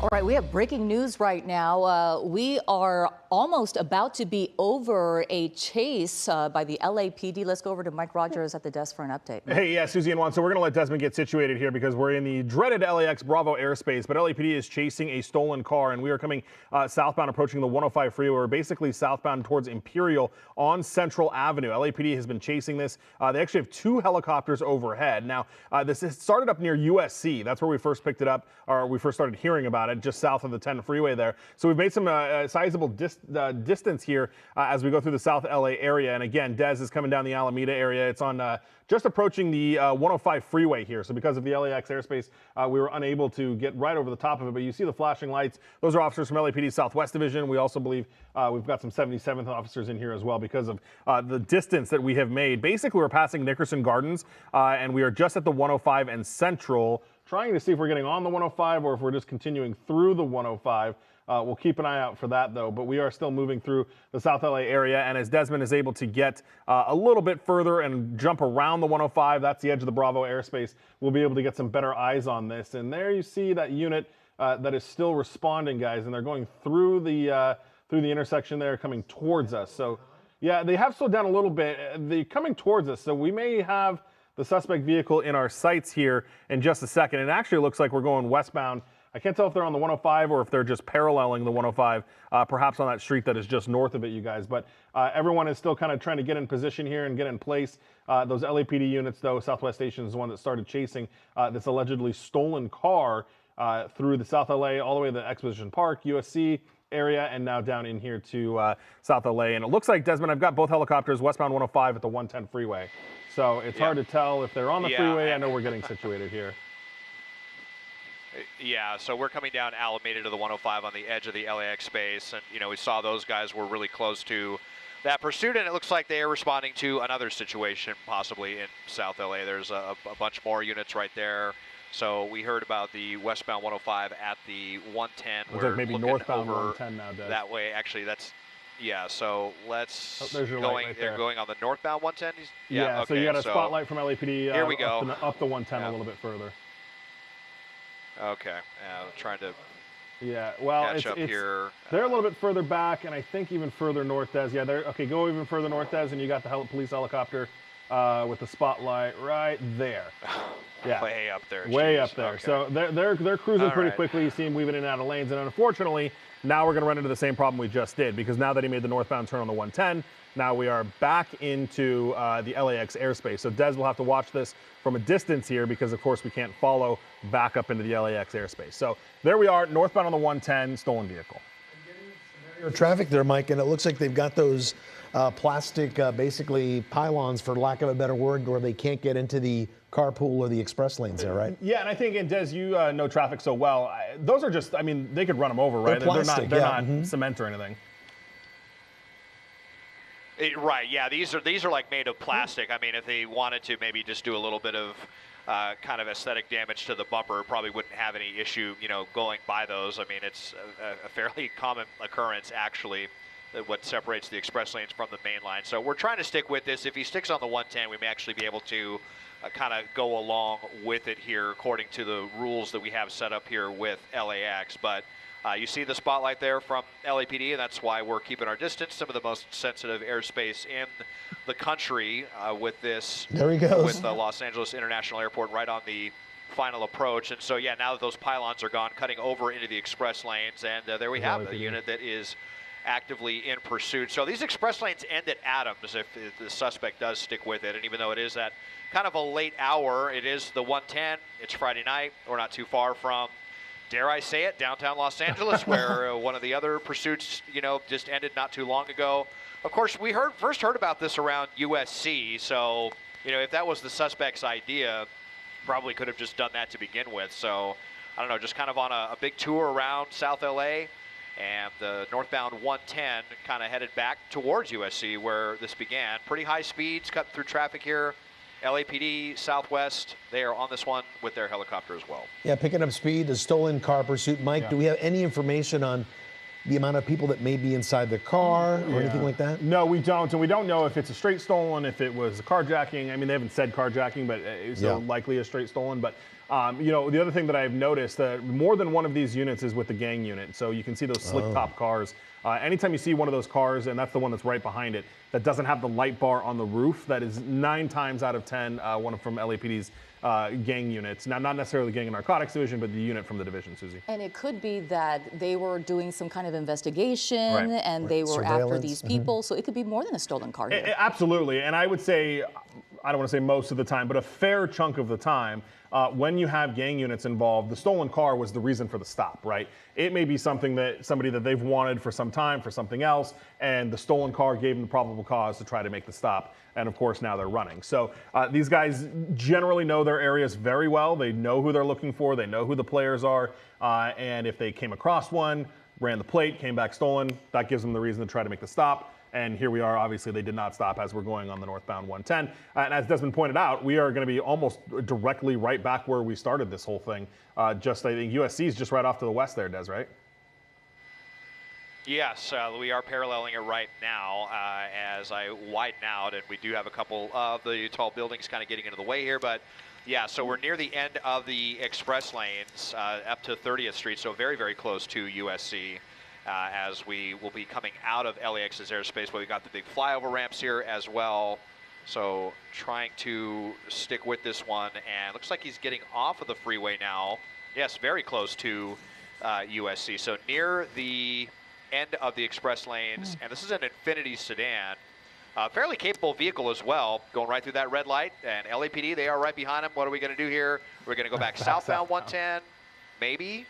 All right, we have breaking news right now. We are almost about to be over a chase by the LAPD. Let's go over to Mike Rogers at the desk for an update. Hey, yeah, Susie and Juan. So we're going to let Desmond get situated here because we're in the dreaded LAX Bravo airspace, but LAPD is chasing a stolen car, and we are coming southbound, approaching the 105 freeway. We're basically southbound towards Imperial on Central Avenue. LAPD has been chasing this. They actually have 2 helicopters overhead. Now, this started up near USC. That's where we first picked it up, or we first started hearing about it, just south of the 10 freeway there. So we've made some sizable distance here as we go through the South LA area. And again, Des is coming down the Alameda area. It's on just approaching the 105 freeway here. So because of the LAX airspace, we were unable to get right over the top of it. But you see the flashing lights. Those are officers from LAPD Southwest Division. We also believe we've got some 77th officers in here as well because of the distance that we have made. Basically, we're passing Nickerson Gardens, and we are just at the 105 and Central, trying to see if we're getting on the 105 or if we're just continuing through the 105. We'll keep an eye out for that, though. But we are still moving through the South LA area. And as Desmond is able to get a little bit further and jump around the 105, that's the edge of the Bravo airspace, we'll be able to get some better eyes on this. And there you see that unit that is still responding, guys. And they're going through the intersection there, coming towards us. So, yeah, they have slowed down a little bit. They're coming towards us. So we may have the suspect vehicle in our sights here in just a second. It actually looks like we're going westbound. I can't tell if they're on the 105 or if they're just paralleling the 105, perhaps on that street that is just north of it, you guys. But everyone is still kind of trying to get in position here and get in place. Those LAPD units, though, Southwest Station is the one that started chasing this allegedly stolen car through the South LA all the way to the Exposition Park, USC area, and now down in here to South LA. And it looks like, Desmond, I've got both helicopters westbound 105 at the 110 freeway. So it's hard to tell if they're on the freeway. I know we're getting situated here. Yeah, so we're coming down Alameda to the 105 on the edge of the LAX space, and we saw those guys were really close to that pursuit, and it looks like they are responding to another situation possibly in South LA. There's a bunch more units right there. So we heard about the westbound 105 at the 110. Looks like maybe northbound 110 now, Des. That way, actually, that's. Yeah, so let's there's your light right they're there. Going on the northbound 110? Yeah, okay, so you got a spotlight from LAPD here we go. up the 110 a little bit further. Okay, trying to catch up here. They're a little bit further back, and I think even further north, Des. Yeah, they're okay. Go even further north, Des, and you got the police helicopter with the spotlight right there. Yeah, way up there. Way up there. Okay. So they're cruising pretty quickly. You see them weaving in and out of lanes, and unfortunately, now we're going to run into the same problem we just did, because now that he made the northbound turn on the 110, now we are back into the LAX airspace. So Des will have to watch this from a distance here because, of course, we can't follow back up into the LAX airspace. So there we are, northbound on the 110, stolen vehicle. Traffic there, Mike, and it looks like they've got those plastic, basically pylons, for lack of a better word, where they can't get into the carpool or the express lanes there, right? Yeah, and I think, and Des, you know traffic so well. Those are just, I mean, they could run them over, right? They're plastic, they're not cement or anything. Right, yeah, these are like made of plastic. I mean, if they wanted to maybe just do a little bit of kind of aesthetic damage to the bumper, probably wouldn't have any issue, going by those. I mean, it's a fairly common occurrence, actually, what separates the express lanes from the main line. So we're trying to stick with this. If he sticks on the 110, we may actually be able to kind of go along with it here according to the rules that we have set up here with LAX. But you see the spotlight there from LAPD, and that's why we're keeping our distance. Some of the most sensitive airspace in the country with this. There he goes. With the Los Angeles International Airport right on the final approach. And so, yeah, now that those pylons are gone, cutting over into the express lanes, and there we have the unit that is actively in pursuit. So these express lanes end at Adams if the suspect does stick with it. And even though it is at kind of a late hour, it is the 110. It's Friday night. We're not too far from, dare I say it, downtown Los Angeles, where one of the other pursuits, just ended not too long ago. Of course, we first heard about this around USC. So, if that was the suspect's idea, probably could have just done that to begin with. So, I don't know, just kind of on a big tour around South LA. And the northbound 110 kind of headed back towards USC where this began. Pretty high speeds, cutting through traffic here. LAPD, Southwest, they are on this one with their helicopter as well. Yeah, picking up speed, a stolen car pursuit. Mike, do we have any information on the amount of people that may be inside the car or anything like that? No, we don't. And we don't know if it's a straight stolen, if it was a carjacking. I mean, they haven't said carjacking, but it's likely a straight stolen. But, you know, the other thing that I've noticed that more than one of these units is with the gang unit. So you can see those slick top cars. Anytime you see one of those cars, and that's the one that's right behind it, that doesn't have the light bar on the roof, that is 9 times out of 10 one from LAPD's gang units. Now, not necessarily the gang and narcotics division, but the unit from the division, Susie. And it could be that they were doing some kind of investigation and they were after these people. So it could be more than a stolen car here. Absolutely. And I would say, I don't want to say most of the time, but a fair chunk of the time, when you have gang units involved, the stolen car was the reason for the stop, right? It may be somebody that they've wanted for some time for something else, and the stolen car gave them the probable cause to try to make the stop. And of course, now they're running. So these guys generally know their areas very well. They know who they're looking for. They know who the players are. And if they came across one, ran the plate, came back stolen, that gives them the reason to try to make the stop. And here we are. Obviously, they did not stop as we're going on the northbound 110. And as Desmond pointed out, we are going to be almost directly right back where we started this whole thing. I think USC is just right off to the west there, Des, right? Yes, we are paralleling it right now as I widen out, and we do have a couple of the tall buildings kind of getting into the way here. But yeah, so we're near the end of the express lanes up to 30th Street, so very, very close to USC. As we will be coming out of LAX's airspace, but we got the big flyover ramps here as well. So trying to stick with this one, and looks like he's getting off of the freeway now. Yes, very close to USC. So near the end of the express lanes, and this is an Infiniti sedan. Fairly capable vehicle as well, going right through that red light. And LAPD, they are right behind him. What are we going to do here? We're going to go back southbound 110, maybe.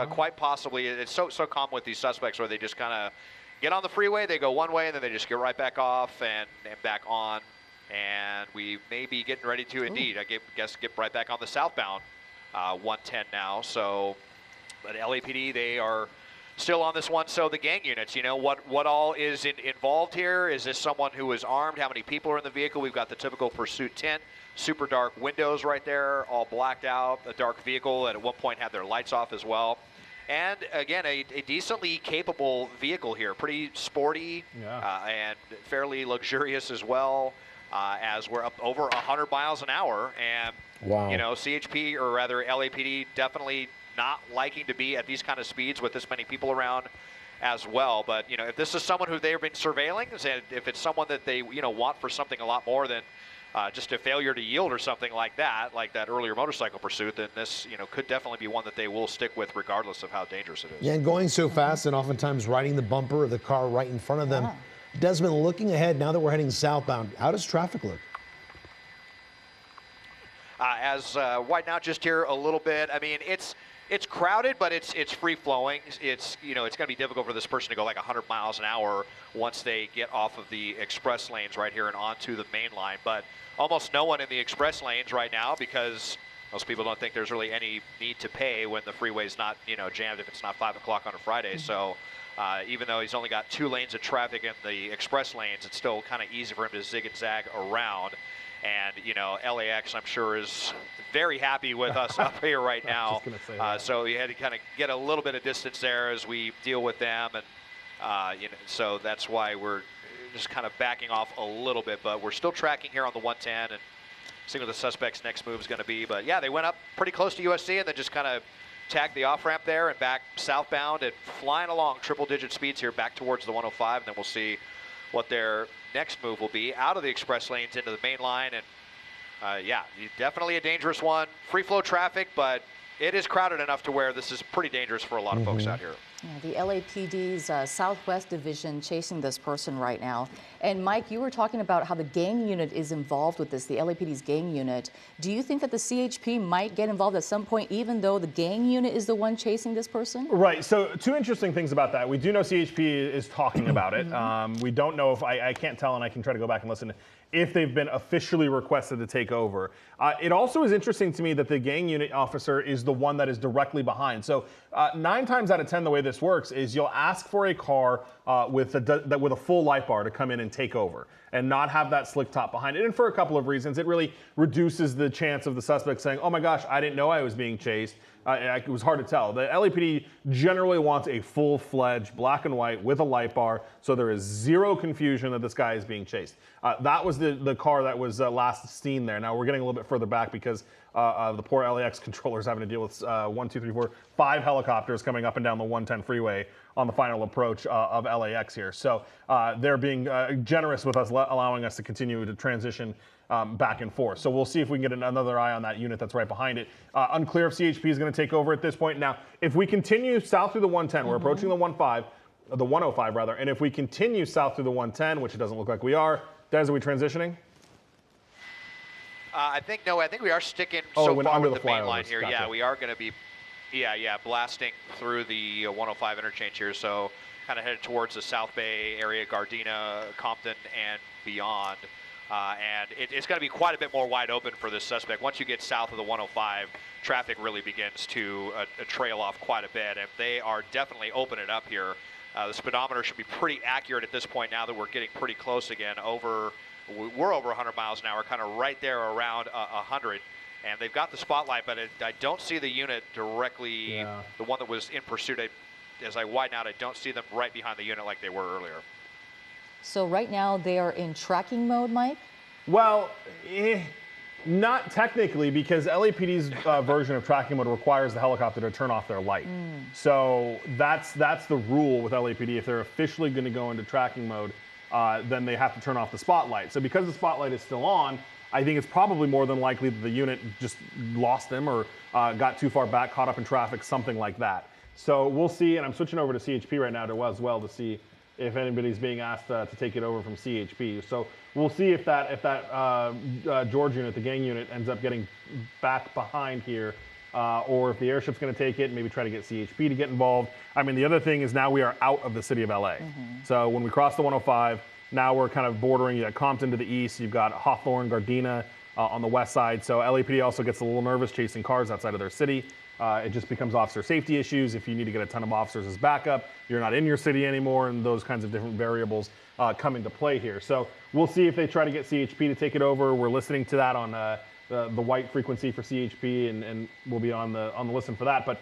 Quite possibly. It's so common with these suspects where they just kind of get on the freeway, they go one way, and then they just get right back off and back on. And we may be getting ready to, indeed, I guess, get right back on the southbound 110 now. So, but LAPD, they are still on this one. So the gang units, you know, what all is involved here? Is this someone who is armed? How many people are in the vehicle? We've got the typical pursuit tent. Super dark windows right there, all blacked out, a dark vehicle, and at one point had their lights off as well. And again, a decently capable vehicle here, pretty sporty and fairly luxurious as well, as we're up over 100 miles an hour. And, you know, CHP, or rather LAPD, definitely not liking to be at these kind of speeds with this many people around as well. But, you know, if this is someone who they've been surveilling, and if it's someone that they, you know, want for something a lot more than just a failure to yield or something like that earlier motorcycle pursuit, then this, you know, could definitely be one that they will stick with regardless of how dangerous it is. Yeah, and going so fast and oftentimes riding the bumper of the car right in front of them. Desmond, looking ahead, now that we're heading southbound, how does traffic look? As widen out just here a little bit, I mean, it's crowded, but it's free flowing. It's, you know, it's going to be difficult for this person to go like 100 miles an hour once they get off of the express lanes right here and onto the main line. But almost no one in the express lanes right now because most people don't think there's really any need to pay when the freeway's not, you know, jammed if it's not 5 o'clock on a Friday. So even though he's only got 2 lanes of traffic in the express lanes, it's still kind of easy for him to zig and zag around. And, you know, LAX, I'm sure, is very happy with us up here right now. So we had to kind of get a little bit of distance there as we deal with them. And, you know, so that's why we're just kind of backing off a little bit. But we're still tracking here on the 110 and seeing what the suspect's next move is going to be. But, yeah, they went up pretty close to USC and then just kind of tagged the off-ramp there and back southbound and flying along triple-digit speeds here back towards the 105. And then we'll see what their next move will be out of the express lanes into the main line. And yeah, definitely a dangerous one. Free flow traffic, but it is crowded enough to where this is pretty dangerous for a lot of folks out here. Yeah, the LAPD's Southwest Division chasing this person right now. And Mike, you were talking about how the gang unit is involved with this, the LAPD's gang unit. Do you think that the CHP might get involved at some point, even though the gang unit is the one chasing this person? Right. So 2 interesting things about that. We do know CHP is talking about it. We don't know if, I can't tell, and I can try to go back and listen, if they've been officially requested to take over. It also is interesting to me that the gang unit officer is the one that is directly behind. So 9 times out of 10, the way this works is you'll ask for a car with a full light bar to come in and take over. and not have that slick top behind it. And for a couple of reasons, it really reduces the chance of the suspect saying, oh my gosh, I didn't know I was being chased. It was hard to tell. The LAPD generally wants a full-fledged black and white with a light bar, so there is zero confusion that this guy is being chased. That was the car that was last seen there. Now we're getting a little bit further back because the poor LAX controllers having to deal with 5 helicopters coming up and down the 110 freeway on the final approach of LAX here. So they're being generous with us, allowing us to continue to transition back and forth. So we'll see if we can get another eye on that unit that's right behind it. Unclear if CHP is going to take over at this point. Now, if we continue south through the 110, we're approaching the 105 rather, and if we continue south through the 110, which it doesn't look like we are, Des, are we transitioning? I think we are sticking so far with the main line here. Gotcha. Yeah, we are going to be, blasting through the 105 interchange here. So kind of headed towards the South Bay area, Gardena, Compton, and beyond. And it's going to be quite a bit more wide open for this suspect. Once you get south of the 105, traffic really begins to trail off quite a bit. And they are definitely opening it up here. The speedometer should be pretty accurate at this point now that we're getting pretty close again. We're over 100 miles an hour, kind of right there around 100. And they've got the spotlight, but I don't see the unit directly, the one that was in pursuit. As I widen out, I don't see them right behind the unit like they were earlier. So right now they are in tracking mode, Mike? Well, not technically, because LAPD's version of tracking mode requires the helicopter to turn off their light. So that's the rule with LAPD. If they're officially going to go into tracking mode, then they have to turn off the spotlight. So because the spotlight is still on, I think it's probably more than likely that the unit just lost them or got too far back, caught up in traffic, something like that. So we'll see, and I'm switching over to CHP right now as well to see if anybody's being asked to take it over from CHP. So we'll see if that George unit, the gang unit, ends up getting back behind here, or if the airship's going to take it and maybe try to get CHP to get involved. I mean, the other thing is now we are out of the city of LA. So when we cross the 105, now we're kind of bordering. You got Compton to the east. You've got Hawthorne, Gardena on the west side. So LAPD also gets a little nervous chasing cars outside of their city. It just becomes officer safety issues. If you need to get a ton of officers as backup, you're not in your city anymore, and those kinds of different variables come into play here. So we'll see if they try to get CHP to take it over. We're listening to that on the white frequency for CHP, and we'll be on the listen for that. But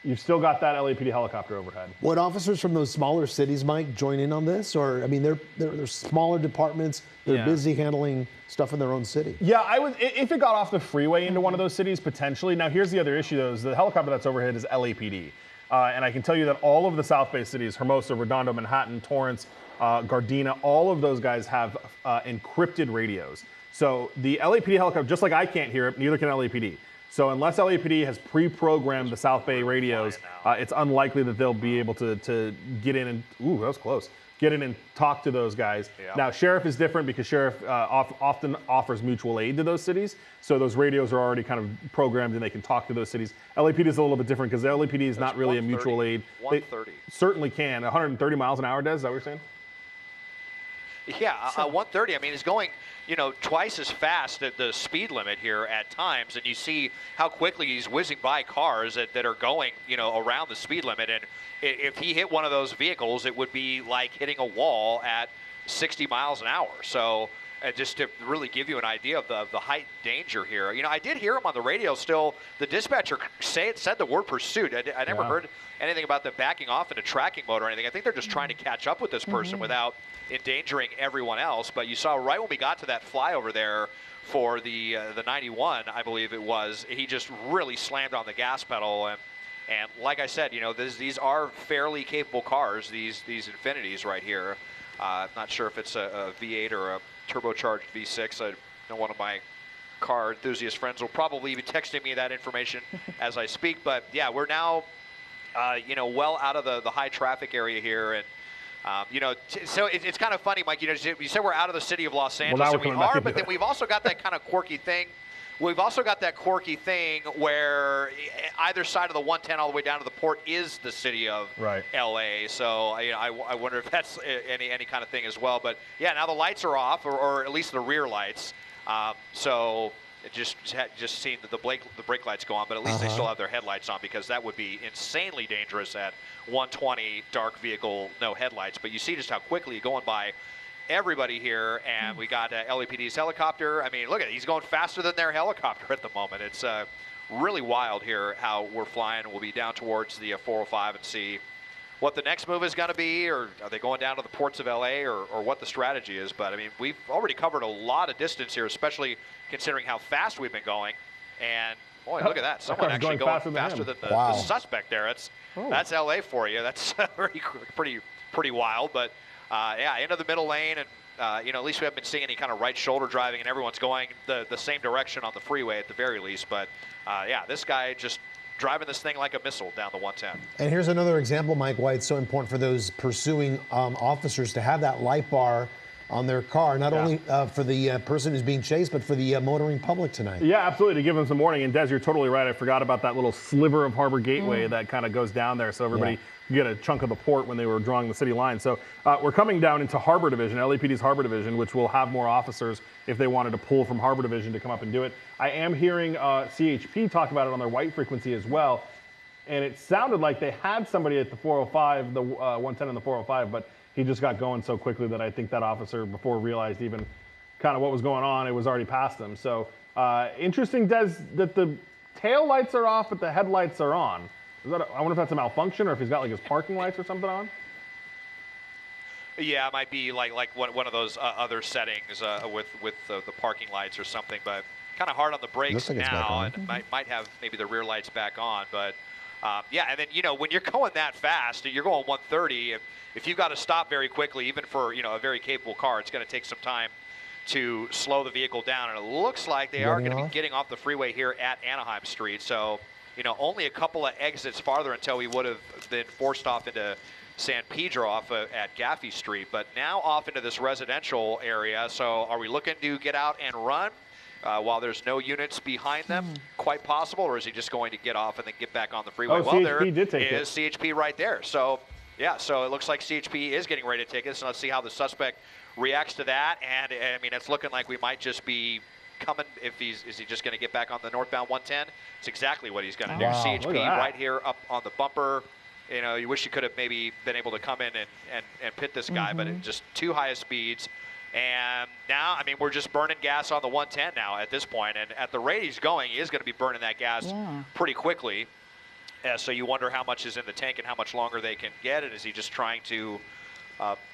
you've still got that LAPD helicopter overhead. Would officers from those smaller cities, Mike, join in on this? Or, I mean, they're smaller departments. They're busy handling stuff in their own city. Yeah, I would. If it got off the freeway into one of those cities, potentially. Now, here's the other issue, though, is the helicopter that's overhead is LAPD. And I can tell you that all of the South Bay cities, Hermosa, Redondo, Manhattan, Torrance, Gardena, all of those guys have encrypted radios. So the LAPD helicopter, just like I can't hear it, neither can LAPD. So unless LAPD has pre-programmed the South Bay radios, it's unlikely that they'll be able to get in and, ooh, that was close, get in and talk to those guys. Yeah. Now, Sheriff is different because Sheriff often offers mutual aid to those cities. So those radios are already kind of programmed and they can talk to those cities. LAPD is a little bit different because the LAPD is not really a mutual aid. 130. They certainly can. 130 miles an hour, Des, is that what you're saying? Yeah, 130. I mean, it's going, twice as fast at the speed limit here at times, and you see how quickly he's whizzing by cars that are going, around the speed limit. And if he hit one of those vehicles, it would be like hitting a wall at 60 miles an hour. So just to really give you an idea of the heightened danger here. I did hear him on the radio still. The dispatcher said the word pursuit. I never heard anything about them backing off into tracking mode or anything. I think they're just trying to catch up with this person without endangering everyone else. But you saw right when we got to that flyover there for the 91, I believe it was, he just really slammed on the gas pedal. And like I said, these are fairly capable cars, these Infinities right here. I'm not sure if it's a V8 or a turbocharged V6. I know one of my car enthusiast friends will probably be texting me that information as I speak. But yeah, we're now, well out of the high traffic area here. And so it's kind of funny, Mike. You said we're out of the city of Los Angeles, and we are, but then we've also got that kind of quirky thing. We've also got that quirky thing where either side of the 110 all the way down to the port is the city of LA. So I wonder if that's any kind of thing as well. But yeah, now the lights are off, or at least the rear lights. So just seeing the brake lights go on, but at least they still have their headlights on, because that would be insanely dangerous at 120 dark vehicle, no headlights. But you see just how quickly going by everybody here, and we got LAPD's helicopter. I mean, look at it. He's going faster than their helicopter at the moment. It's really wild here how we're flying. We'll be down towards the 405 and see what the next move is going to be, or are they going down to the ports of LA, or what the strategy is. But I mean, we've already covered a lot of distance here, especially considering how fast we've been going. And boy, look at that. Someone actually going faster than the suspect there. That's LA for you. That's pretty wild. But yeah, into the middle lane, and you know, at least we haven't been seeing any kind of right shoulder driving, and everyone's going the same direction on the freeway at the very least. But yeah, this guy just driving this thing like a missile down the 110. And here's another example, Mike, why it's so important for those pursuing officers to have that light bar on their car, not only for the person who's being chased, but for the motoring public tonight. Yeah, absolutely, to give them some warning. And Des, you're totally right. I forgot about that little sliver of Harbor Gateway that kind of goes down there, so everybody get a chunk of the port when they were drawing the city line. So we're coming down into Harbor Division, LAPD's Harbor Division, which will have more officers if they wanted to pull from Harbor Division to come up and do it. I am hearing CHP talk about it on their white frequency as well, and it sounded like they had somebody at the 405, the 110 and the 405, but he just got going so quickly that I think that officer, before realized even kind of what was going on, it was already past him. So interesting, Des, that the tail lights are off, but the headlights are on. I wonder if that's a malfunction, or if he's got like his parking lights or something on. Yeah, it might be like one of those other settings with the parking lights or something, but kind of hard on the brakes now, and might have maybe the rear lights back on. But yeah, and then, you know, when you're going that fast, you're going 130. If you've got to stop very quickly, even for, you know, a very capable car, it's going to take some time to slow the vehicle down. And it looks like they are going to be getting off the freeway here at Anaheim Street. So, you know, only a couple of exits farther until we would have been forced off into San Pedro off at Gaffey Street, but now off into this residential area. So are we looking to get out and run while there's no units behind them? Quite possible. Or is he just going to get off and then get back on the freeway? Well, there is CHP right there. So yeah, so it looks like CHP is getting ready to take this, and let's see how the suspect reacts to that. And I mean, it's looking like we might just be coming. If is he just going to get back on the northbound 110? It's exactly what he's going to do. CHP right here up on the bumper. You know, you wish you could have maybe been able to come in and pit this guy, but it just too high of speeds. And now, I mean, we're just burning gas on the 110 now at this point. And at the rate he's going, he is going to be burning that gas pretty quickly. So you wonder how much is in the tank and how much longer they can get it. Is he just trying to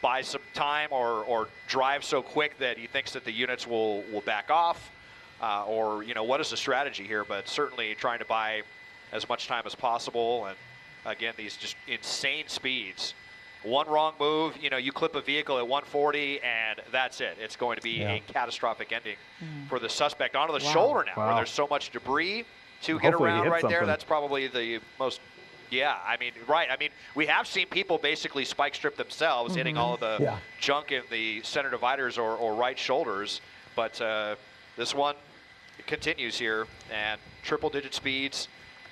buy some time or drive so quick that he thinks that the units will back off? Or, you know, what is the strategy here? But certainly trying to buy as much time as possible. And again, these just insane speeds. One wrong move, you know, you clip a vehicle at 140 and that's it. It's going to be a catastrophic ending for the suspect. Onto the shoulder now, where there's so much debris to get around right there. That's probably the most, I mean, I mean, we have seen people basically spike strip themselves, hitting all of the junk in the center dividers or right shoulders. But this one continues here, and triple-digit speeds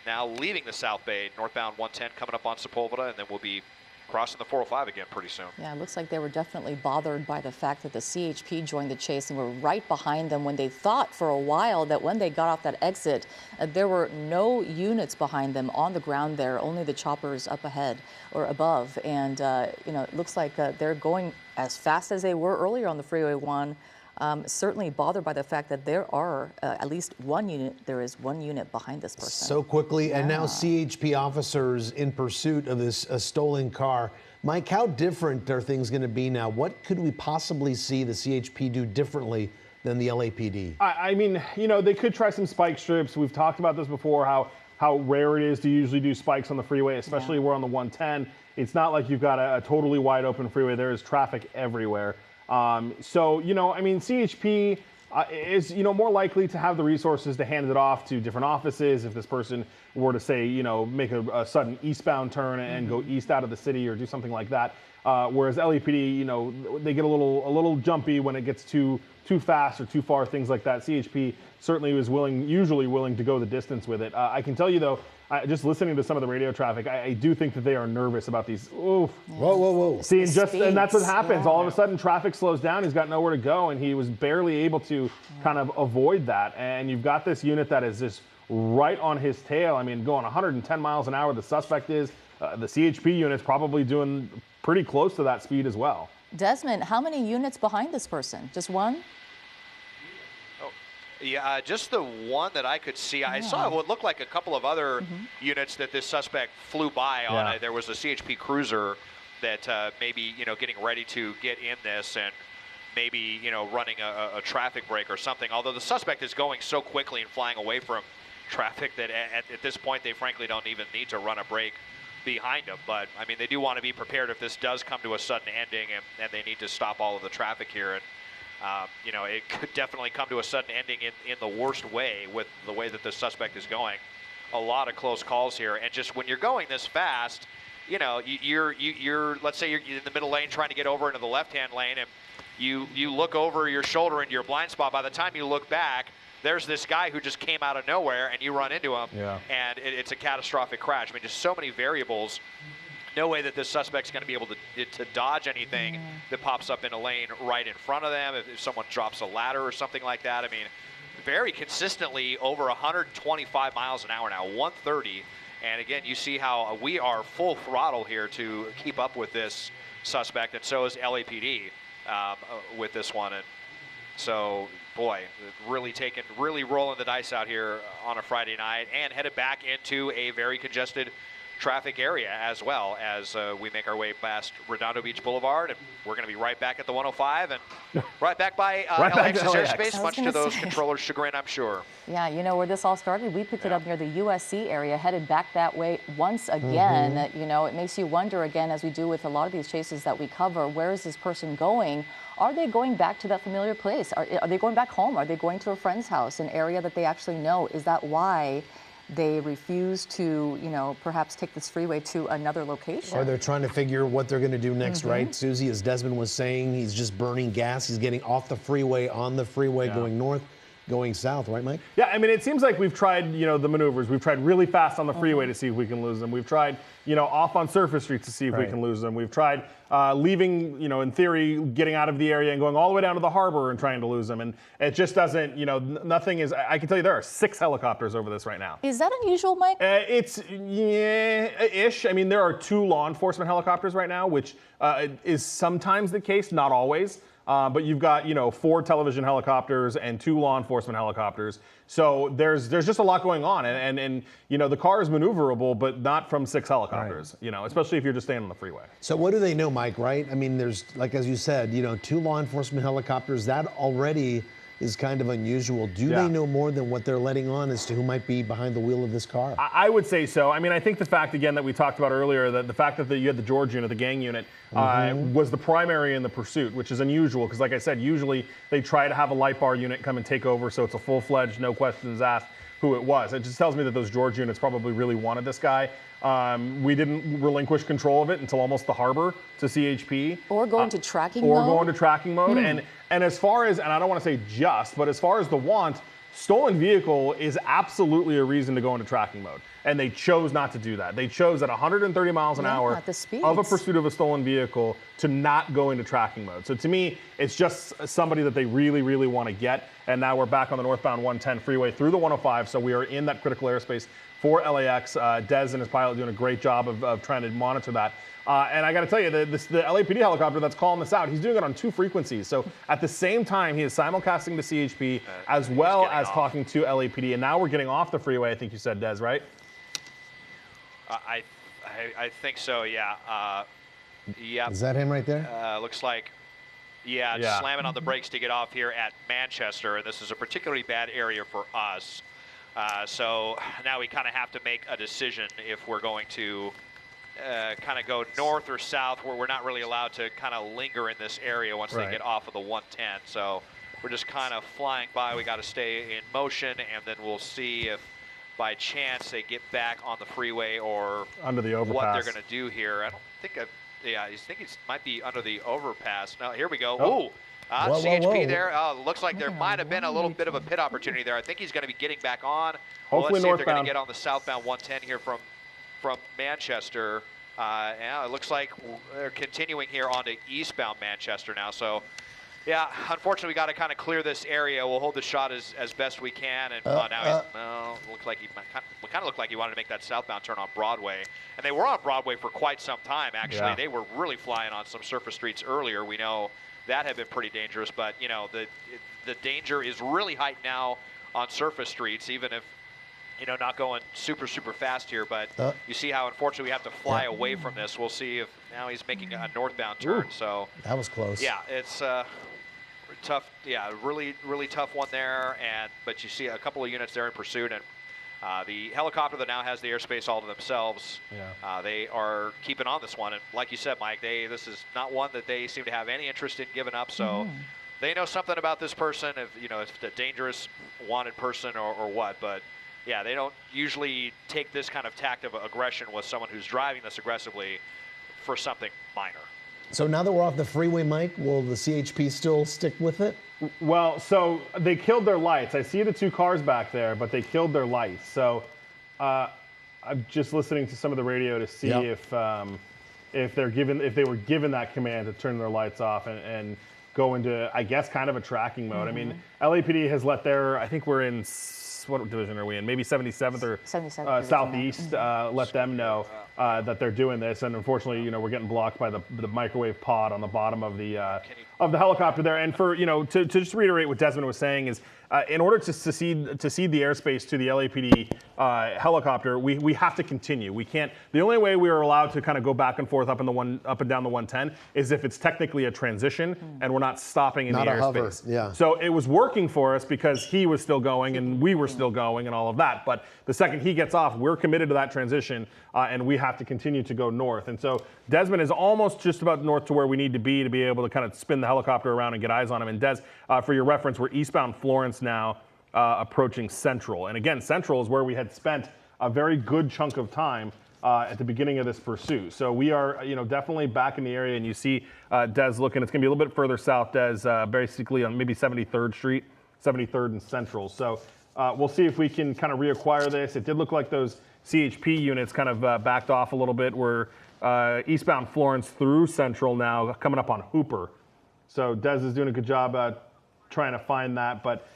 now leaving the South Bay, northbound 110 coming up on Sepulveda, and then we'll be crossing the 405 again pretty soon. Yeah, it looks like they were definitely bothered by the fact that the CHP joined the chase and were right behind them when they thought for a while that when they got off that exit, there were no units behind them on the ground there, only the choppers up ahead or above. And, you know, it looks like they're going as fast as they were earlier on the Freeway 1. Certainly bothered by the fact that there are at least one unit, there is one unit behind this person. So quickly, and now CHP officers in pursuit of this stolen car. Mike, how different are things going to be now? What could we possibly see the CHP do differently than the LAPD? I mean, you know, they could try some spike strips. We've talked about this before, how rare it is to usually do spikes on the freeway, especially we're on the 110. It's not like you've got a totally wide open freeway. There is traffic everywhere. So, you know, I mean, CHP is, you know, more likely to have the resources to hand it off to different offices if this person were to, say, you know, make a sudden eastbound turn and go east out of the city or do something like that. Whereas LAPD, you know, they get a little jumpy when it gets too fast or too far, things like that. CHP certainly was usually willing to go the distance with it. I can tell you, though, just listening to some of the radio traffic, I do think that they are nervous about these. Oof. Whoa. See, and that's what happens. All of a sudden, traffic slows down. He's got nowhere to go, and he was barely able to kind of avoid that. And you've got this unit that is just right on his tail. I mean, going 110 miles an hour, the suspect is. The CHP unit's probably doing pretty close to that speed as well. Desmond, how many units behind this person? Just one? Yeah, just the one that I could see. I saw what looked like a couple of other units that this suspect flew by on. Yeah. There was a CHP cruiser that maybe, getting ready to get in this and maybe, running a traffic break or something. Although the suspect is going so quickly and flying away from traffic that at this point they frankly don't even need to run a break behind him. But, I mean, they do want to be prepared if this does come to a sudden ending and they need to stop all of the traffic here. And it could definitely come to a sudden ending in the worst way with the way that the suspect is going. A lot of close calls here, and just when you're going this fast, you're let's say you're in the middle lane trying to get over into the left-hand lane, and you look over your shoulder into your blind spot. By the time you look back, there's this guy who just came out of nowhere, and you run into him, and it's a catastrophic crash. I mean, just so many variables. No way that this suspect's going to be able to dodge anything that pops up in a lane right in front of them. If someone drops a ladder or something like that, I mean, very consistently over 125 miles an hour now, 130. And again, you see how we are full throttle here to keep up with this suspect, and so is LAPD with this one. And so, boy, really rolling the dice out here on a Friday night, and headed back into a very congested traffic area as well as we make our way past Redondo Beach Boulevard, and we're going to be right back at the 105 and right back by LAX's airspace, much to those controllers' chagrin, I'm sure. Yeah, where this all started, we picked it up near the USC area, headed back that way once again. It makes you wonder again, as we do with a lot of these chases that we cover, where is this person going? Are they going back to that familiar place? Are they going back home? Are they going to a friend's house, an area that they actually know? Is that why they refuse to, perhaps take this freeway to another location? Or they're trying to figure what they're going to do next, right? Susie, as Desmond was saying, he's just burning gas. He's getting off the freeway, on the freeway, going north, going south, right, Mike? Yeah, I mean, it seems like we've tried, the maneuvers. We've tried really fast on the freeway to see if we can lose them. We've tried, off on surface streets to see if we can lose them. We've tried leaving, in theory, getting out of the area and going all the way down to the harbor and trying to lose them. And it just doesn't, nothing is, I can tell you there are 6 helicopters over this right now. Is that unusual, Mike? It's, ish. I mean, there are 2 law enforcement helicopters right now, which is sometimes the case, not always. But you've got, 4 television helicopters and 2 law enforcement helicopters. So there's just a lot going on. And the car is maneuverable, but not from 6 helicopters, especially if you're just staying on the freeway. So what do they know, Mike, right? I mean, there's, like as you said, 2 law enforcement helicopters. That already is kind of unusual. Do they know more than what they're letting on as to who might be behind the wheel of this car? I would say so. I mean, I think the fact, again, that we talked about earlier, that the fact that you had the George unit, the gang unit, was the primary in the pursuit, which is unusual because, like I said, usually they try to have a light bar unit come and take over, so it's a full-fledged, no questions asked who it was. It just tells me that those George units probably really wanted this guy. We didn't relinquish control of it until almost the harbor to CHP. Or going to tracking mode? Or going to tracking mode. And as far as, and I don't want to say just, but as far as the want, stolen vehicle is absolutely a reason to go into tracking mode. And they chose not to do that. They chose at 130 miles an hour of a pursuit of a stolen vehicle to not go into tracking mode. So to me, it's just somebody that they really, really want to get. And now we're back on the northbound 110 freeway through the 105. So we are in that critical airspace for LAX. Des and his pilot doing a great job of trying to monitor that. And I got to tell you, the LAPD helicopter that's calling this out, he's doing it on 2 frequencies. So at the same time, he is simulcasting to CHP as well as talking to LAPD. And now we're getting off the freeway, I think you said, Des, right? I think so, yeah. Yeah. Is that him right there? Looks like, slamming on the brakes to get off here at Manchester. And this is a particularly bad area for us. So now we kind of have to make a decision if we're going to kind of go north or south, where we're not really allowed to kind of linger in this area once they get off of the 110. So we're just kind of flying by. We got to stay in motion, and then we'll see if by chance they get back on the freeway or under the overpass. What they're going to do here. I don't think I think it might be under the overpass. Now here we go. Ooh. CHP there. Looks like there might have been a little bit of a pit opportunity there. I think he's going to be getting back on. Hopefully let's see northbound. If they're going to get on the southbound 110 here from Manchester. Yeah, it looks like they're continuing here onto eastbound Manchester now. So, yeah, unfortunately, we got to kind of clear this area. We'll hold the shot as best we can. And now he's looks like he It kind of looked like he wanted to make that southbound turn on Broadway. And they were on Broadway for quite some time, actually. Yeah. They were really flying on some surface streets earlier. We know that had been pretty dangerous, but, you know, the danger is really heightened now on surface streets, even if, you know, not going super, super fast here. But you see how, unfortunately, we have to fly away from this. We'll see if now he's making a northbound turn. So that was close. Yeah, it's tough. Yeah, really, really tough one there. But you see a couple of units there in pursuit, and the helicopter that now has the airspace all to themselves. Yeah. They are keeping on this one, and like you said, Mike, this is not one that they seem to have any interest in giving up. So they know something about this person, if you know, if it's a dangerous, wanted person or what. But yeah, they don't usually take this kind of tact of aggression with someone who's driving this aggressively for something minor. So now that we're off the freeway, Mike, will the CHP still stick with it? Well, so they killed their lights. I see the 2 cars back there, but they killed their lights. So I'm just listening to some of the radio to see if they were given that command to turn their lights off and go into, I guess, kind of a tracking mode. I mean, LAPD has let I think we're in, what division are we in? Maybe 77th or 77th Southeast. Let them know that they're doing this, and unfortunately, you know, we're getting blocked by the microwave pod on the bottom of the helicopter there. And for, you know, to just reiterate what Desmond was saying is, in order to cede the airspace to the LAPD helicopter, we have to continue. We can't. The only way we are allowed to kind of go back and forth up and down the 110 is if it's technically a transition and we're not stopping in the airspace. Hover. Yeah. So it was working for us because he was still going and we were still going and all of that. But the second he gets off, we're committed to that transition and we have to continue to go north. And so Desmond is almost just about north to where we need to be able to kind of spin the helicopter around and get eyes on him. And Des, for your reference, we're eastbound Florence now, approaching Central. And again, Central is where we had spent a very good chunk of time at the beginning of this pursuit. So we are, you know, definitely back in the area, and you see Des looking. It's going to be a little bit further south, Des, basically on maybe 73rd Street, 73rd and Central. So we'll see if we can kind of reacquire this. It did look like those CHP units kind of backed off a little bit. We're eastbound Florence through Central now, coming up on Hooper. So Des is doing a good job trying to find that, but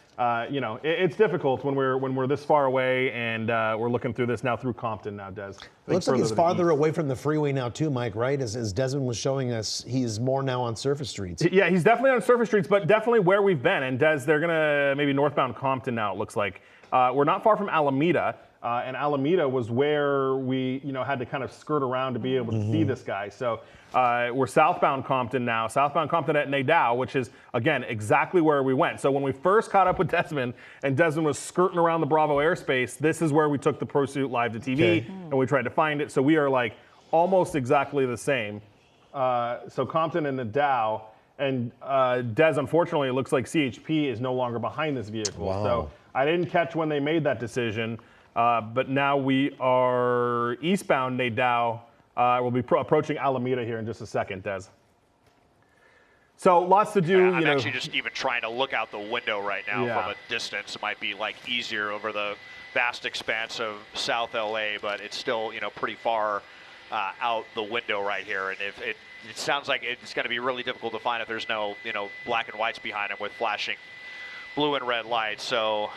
you know, it's difficult when we're this far away, and we're looking through this now through Compton now, Des. It looks like he's farther away from the freeway now too, Mike, right? As Desmond was showing us, he's more now on surface streets. Yeah, he's definitely on surface streets, but definitely where we've been. And Des, they're gonna maybe northbound Compton now, it looks like. We're not far from Alameda, and Alameda was where we, you know, had to kind of skirt around to be able to see this guy. So we're southbound Compton now, southbound Compton at Nadeau, which is, again, exactly where we went. So when we first caught up with Desmond, and Desmond was skirting around the Bravo airspace, this is where we took the pursuit live to TV, and we tried to find it. So we are like almost exactly the same. So Compton and Nadeau, and Des, unfortunately, it looks like CHP is no longer behind this vehicle. Wow. So I didn't catch when they made that decision, but now we are eastbound Nadeau. We'll be approaching Alameda here in just a second, Des. So lots to do. I'm actually just even trying to look out the window right now Yeah. from a distance. It might be like easier over the vast expanse of South LA, but it's still, you know, pretty far out the window right here. And if it sounds like it's going to be really difficult to find if there's no, you know, black and whites behind him with flashing blue and red lights. So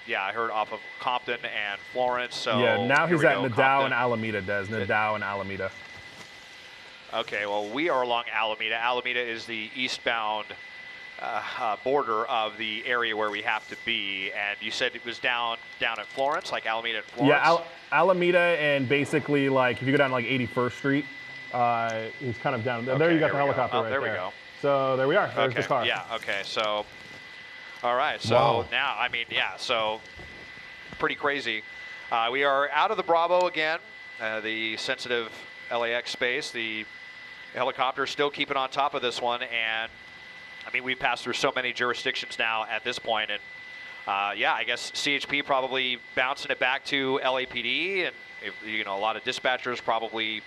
yeah, I heard off of Compton and Florence. So yeah, now he's at Compton. Nadeau and Alameda, Des. Nadeau and Alameda. Okay, well, we are along Alameda. Alameda is the eastbound border of the area where we have to be. And you said it was down at Florence, like Alameda and Florence? Yeah, Alameda, and basically, like, if you go down like 81st Street, he's kind of down there. There you got the helicopter right there. There we go. So there we are. There's the car. Yeah, okay, so, all right, so Wow. now, I mean, yeah, so pretty crazy. We are out of the Bravo again, the sensitive LAX space. The helicopter still keeping on top of this one, and I mean, we've passed through so many jurisdictions now at this point, and yeah, I guess CHP probably bouncing it back to LAPD, and if, you know, a lot of dispatchers probably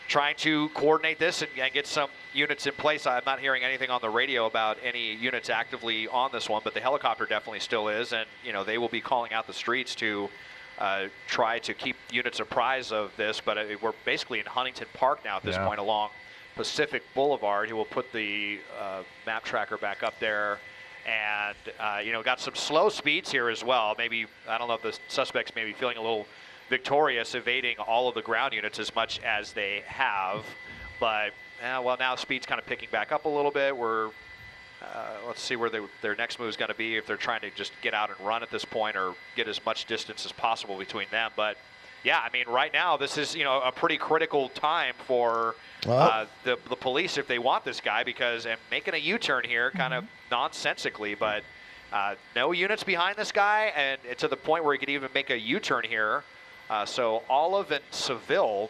trying to coordinate this and get some units in place. I'm not hearing anything on the radio about any units actively on this one, but the helicopter definitely still is, and you know, they will be calling out the streets to try to keep units apprised of this. But we're basically in Huntington Park now at this point along Pacific Boulevard. He will put the map tracker back up there, and you know, got some slow speeds here as well. Maybe, I don't know if the suspects may be feeling a little victorious, evading all of the ground units as much as they have. But, well, now speed's kind of picking back up a little bit. Let's see where their next move is going to be, if they're trying to just get out and run at this point or get as much distance as possible between them. But, yeah, I mean, right now this is, a pretty critical time for the police if they want this guy, because making a U-turn here kind of nonsensically, but no units behind this guy, and to the point where he could even make a U-turn here. So Olive and Seville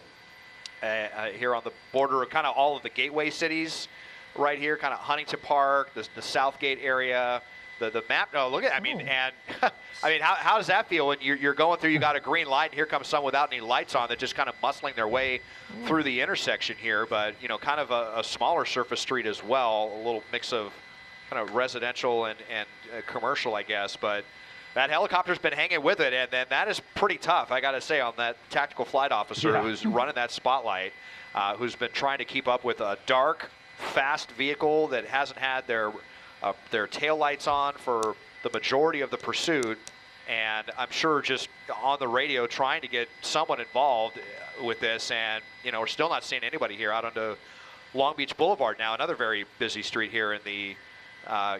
here on the border of kind of all of the gateway cities right here, kind of Huntington Park, the Southgate area, the map. Oh, look at, I mean, and I mean, how does that feel when you're going through, you got a green light, and here comes someone without any lights on that just kind of muscling their way through the intersection here, but, kind of a smaller surface street as well, a little mix of kind of residential and commercial, I guess, but that helicopter's been hanging with it, and then that is pretty tough, I got to say, on that tactical flight officer who's running that spotlight, who's been trying to keep up with a dark, fast vehicle that hasn't had their tail lights on for the majority of the pursuit, and I'm sure just on the radio trying to get someone involved with this, and we're still not seeing anybody here out onto Long Beach Boulevard now, another very busy street here in the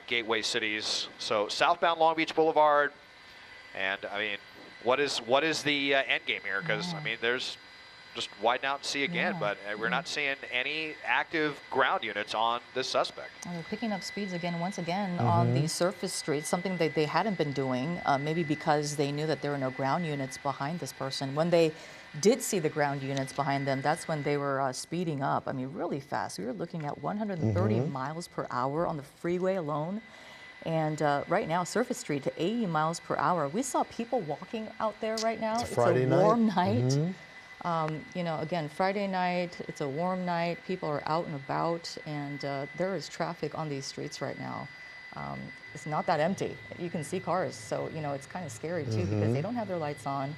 gateway cities. So southbound Long Beach Boulevard, and I mean, what is the end game here? Because I mean, there's just widen out and see again, but we're not seeing any active ground units on this suspect. And they're picking up speeds again, once again, on the surface streets, something that they hadn't been doing, maybe because they knew that there were no ground units behind this person. When they did see the ground units behind them, that's when they were speeding up. I mean, really fast. We were looking at 130 miles per hour on the freeway alone. And right now, surface street to 80 miles per hour. We saw people walking out there right now. It's a warm night. Again, Friday night, it's a warm night. People are out and about, and there is traffic on these streets right now. It's not that empty. You can see cars, so it's kind of scary too, because they don't have their lights on,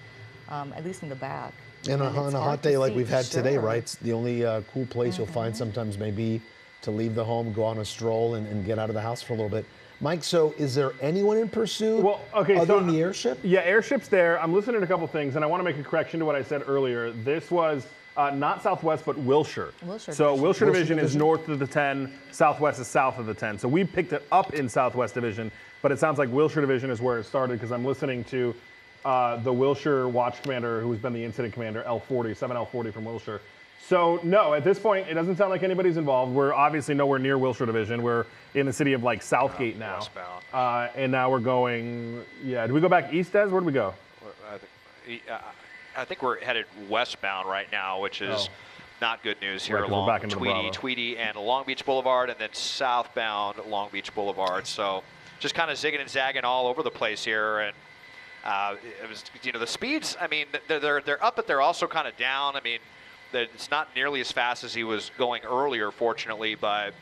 at least in the back. And on a hot day like we've had today, right? It's the only cool place you'll find sometimes maybe to leave the home, go on a stroll, and get out of the house for a little bit. Mike, so is there anyone in pursuit other than the airship? Yeah, airship's there. I'm listening to a couple things, and I want to make a correction to what I said earlier. This was not Southwest, but Wilshire. Wilshire Division is north of the 10, Southwest is south of the 10. So we picked it up in Southwest Division, but it sounds like Wilshire Division is where it started, because I'm listening to the Wilshire Watch Commander, who's been the incident commander, 7L40 from Wilshire. So, no, at this point, it doesn't sound like anybody's involved. We're obviously nowhere near Wilshire Division. We're in the city of, like, Southgate now. And now we're going, did we go back east, Des? Where did we go? I think we're headed westbound right now, which is not good news here along Tweedy and Long Beach Boulevard, and then southbound Long Beach Boulevard. So just kind of zigging and zagging all over the place here. And it was, the speeds, I mean, they're up, but they're also kind of down. I mean, it's not nearly as fast as he was going earlier, fortunately, but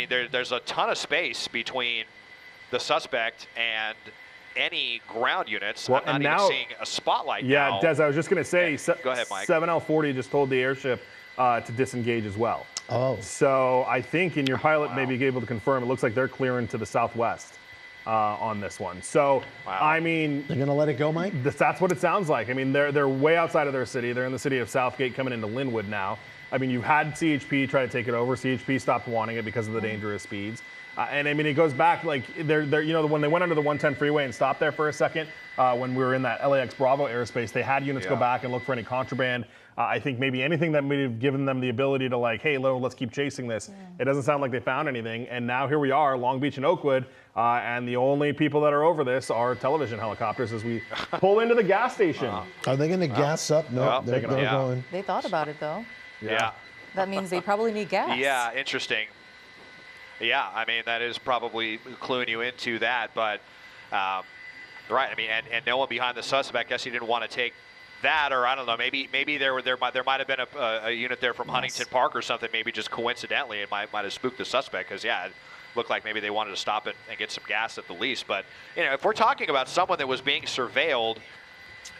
there's a ton of space between the suspect and any ground units. Well, I'm not even seeing a spotlight now. Yeah, Des, I was just going to say, go ahead, Mike. 7L40 just told the airship to disengage as well. Oh. So I think in your pilot may be able to confirm, it looks like they're clearing to the southwest on this one. So, I mean, they're going to let it go, Mike? That's what it sounds like. I mean, they're way outside of their city. They're in the city of Southgate, coming into Linwood now. I mean, you've had CHP try to take it over. CHP stopped wanting it because of the dangerous speeds. And I mean, it goes back, like, they're when they went under the 110 freeway and stopped there for a second, when we were in that LAX Bravo airspace, they had units go back and look for any contraband. I think maybe anything that may have given them the ability to, like, hey, let's keep chasing this. It doesn't sound like they found anything. And now here we are, Long Beach and Oakwood, and the only people that are over this are television helicopters as we pull into the gas station. Are they going to gas up? No, they're going. They thought about it, though. Yeah. That means they probably need gas. Yeah, interesting. Yeah, I mean, that is probably cluing you into that, but right, I mean, and no one behind the suspect. I guess he didn't want to take that, or I don't know, maybe there might have been a unit there from Huntington Park or something, maybe just coincidentally. It might have spooked the suspect, because it looked like maybe they wanted to stop it and get some gas at the least. But if we're talking about someone that was being surveilled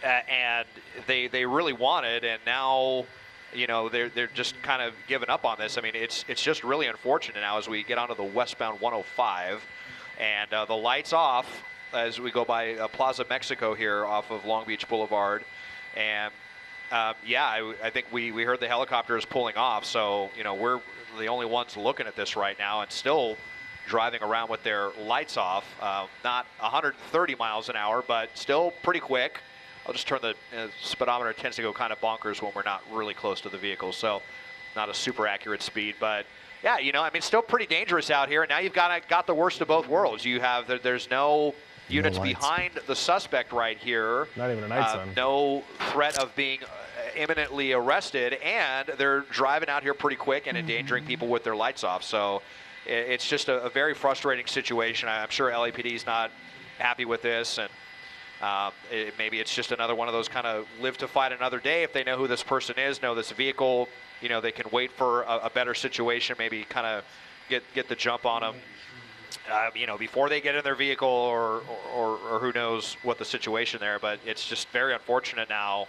and they really wanted, and now they're just kind of giving up on this. I mean, it's just really unfortunate now as we get onto the westbound 105, and the lights off as we go by Plaza Mexico here off of Long Beach Boulevard. And yeah, I think we heard the helicopters pulling off, so we're the only ones looking at this right now, and still driving around with their lights off. Not 130 miles an hour, but still pretty quick. I'll just turn the speedometer. Tends to go kind of bonkers when we're not really close to the vehicle, so not a super accurate speed. But yeah, I mean, still pretty dangerous out here. And now you've got the worst of both worlds. You have there's no units behind the suspect right here. Not even a night sun. No threat of being imminently arrested, and they're driving out here pretty quick and endangering people with their lights off. So it's just a very frustrating situation. I'm sure LAPD is not happy with this, and maybe it's just another one of those kind of live to fight another day. If they know who this person is, know this vehicle, they can wait for a better situation, maybe kind of get the jump on them. Before they get in their vehicle, or who knows what the situation there. But it's just very unfortunate now.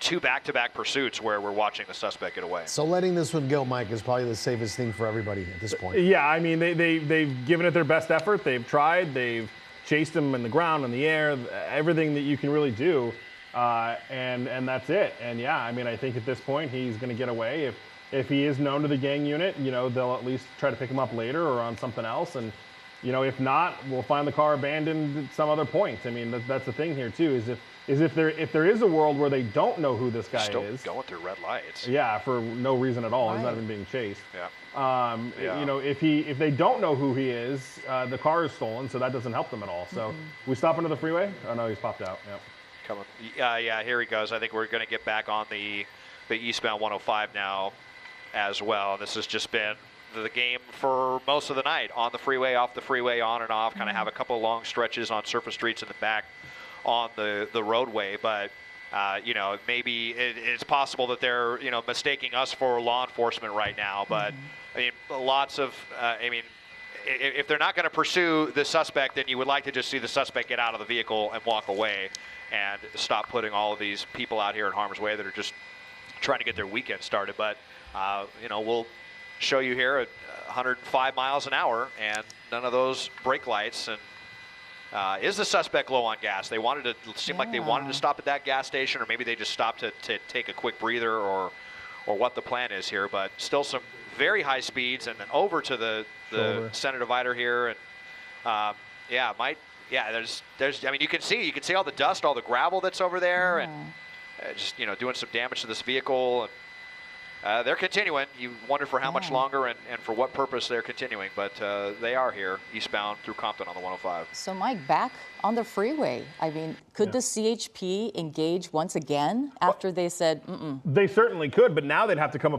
2 back-to-back pursuits where we're watching the suspect get away. So letting this one go, Mike, is probably the safest thing for everybody at this point. Yeah, I mean, they've given it their best effort. They've tried. They've chased him in the ground, in the air, everything that you can really do, and that's it. And yeah, I mean, I think at this point he's going to get away. If he is known to the gang unit, they'll at least try to pick him up later or on something else. And if not, we'll find the car abandoned at some other point. I mean, that's the thing here too, is if there is a world where they don't know who this guy is. Still going through red lights. Yeah, for no reason at all. Right. He's not even being chased. Yeah. If they don't know who he is, the car is stolen, so that doesn't help them at all. So we stop into the freeway. Oh no, he's popped out. Yep. Coming. Yeah, here he goes. I think we're going to get back on the eastbound 105 now as well. This has just been the game for most of the night. On the freeway, off the freeway, on and off. Kind of have a couple of long stretches on surface streets in the back on the roadway, but maybe it's possible that they're mistaking us for law enforcement right now. But I mean, lots of if they're not going to pursue the suspect, then you would like to just see the suspect get out of the vehicle and walk away, and stop putting all of these people out here in harm's way that are just trying to get their weekend started. But we'll show you here at 105 miles an hour, and none of those brake lights. And is the suspect low on gas? They wanted to seem like they wanted to stop at that gas station, or maybe they just stopped to take a quick breather, or what the plan is here. But still some very high speeds, and then over to the center divider here, and there's I mean, you can see all the dust, all the gravel that's over there, and just doing some damage to this vehicle. And they're continuing. You wonder for how much longer and for what purpose they're continuing, but they are here eastbound through Compton on the 105. So Mike, back on the freeway, I mean, could the CHP engage once again after they said, They certainly could, but now they'd have to come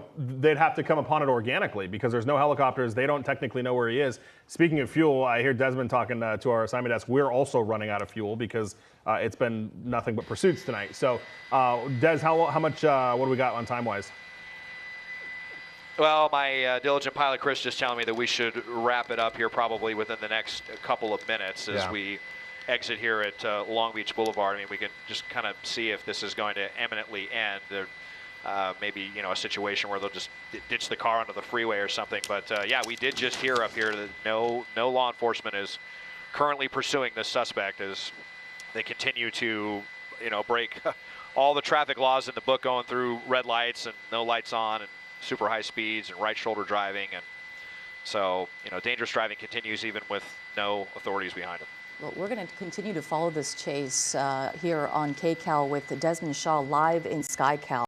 upon it organically, because there's no helicopters. They don't technically know where he is. Speaking of fuel, I hear Desmond talking to our assignment desk. We're also running out of fuel because it's been nothing but pursuits tonight. So Des, how much, what do we got on time-wise? Well, my diligent pilot Chris just telling me that we should wrap it up here probably within the next couple of minutes as we exit here at Long Beach Boulevard. I mean, we can just kind of see if this is going to imminently end. There maybe a situation where they'll just ditch the car onto the freeway or something. But yeah, we did just hear up here that no law enforcement is currently pursuing this suspect as they continue to break all the traffic laws in the book, going through red lights and no lights on, and super high speeds and right shoulder driving. And so, dangerous driving continues even with no authorities behind them. Well, we're going to continue to follow this chase here on KCAL with Desmond Shaw live in SkyCal.